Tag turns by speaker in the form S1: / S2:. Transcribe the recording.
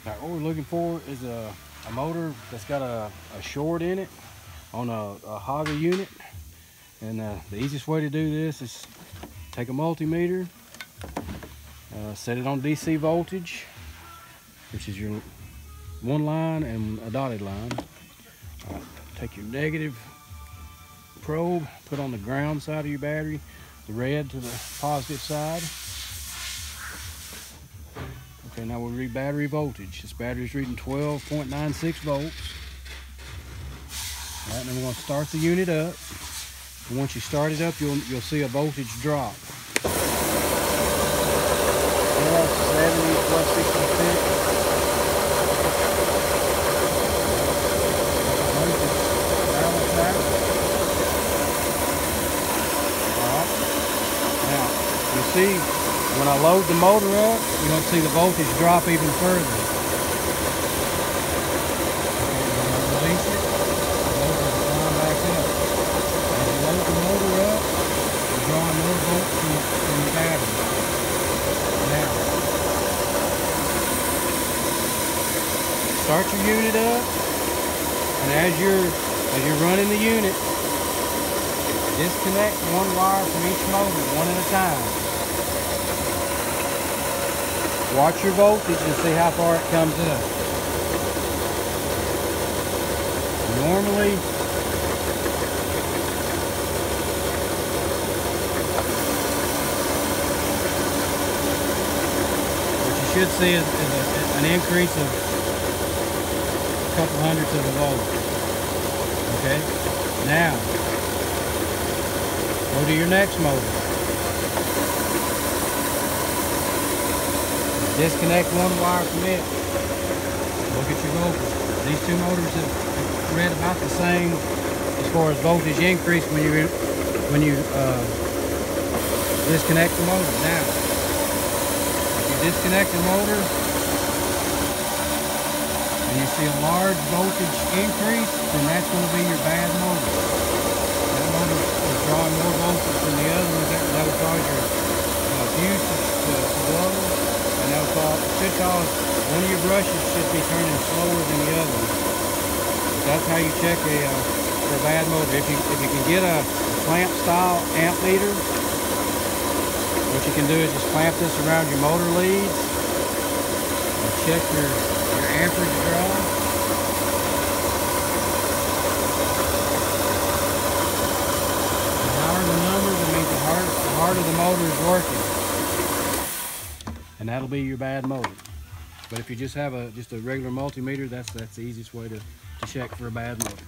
S1: Now, what we're looking for is a motor that's got a short in it on a Haga unit. And the easiest way to do this is take a multimeter, set it on DC voltage, which is your one line and a dotted line. Take your negative probe, put on the ground side of your battery, the red to the positive side. Okay, now we'll read battery voltage. This battery is reading 12.96 volts. All right, then we're going to start the unit up. And once you start it up, you'll see a voltage drop. 70 plus 66. See, when I load the motor up, you're going to see the voltage drop even further. Release it, the voltage will climb back up. As you load the motor up, you're drawing more volts from the battery. Now, start your unit up, and as you're running the unit, disconnect one wire from each motor one at a time. Watch your voltage and see how far it comes up. Normally, what you should see is an increase of a couple hundredths of a volt. Okay? Now, go to your next motor. Disconnect one wire from it. Look at your voltage. These two motors have read about the same as far as voltage increase when you disconnect the motor. Now, if you disconnect the motor and you see a large voltage increase, then that's going to be your bad motor. That motor is drawing more voltage than the other one. That will cause your fuse to blow. And should cause one of your brushes should be turning slower than the other. That's how you check for a bad motor. If you can get a clamp style amp leader, what you can do is just clamp this around your motor leads and check your amperage draw. The higher the numbers, it means the harder the motor is working. And that'll be your bad motor. But if you just have just a regular multimeter, that's the easiest way to check for a bad motor.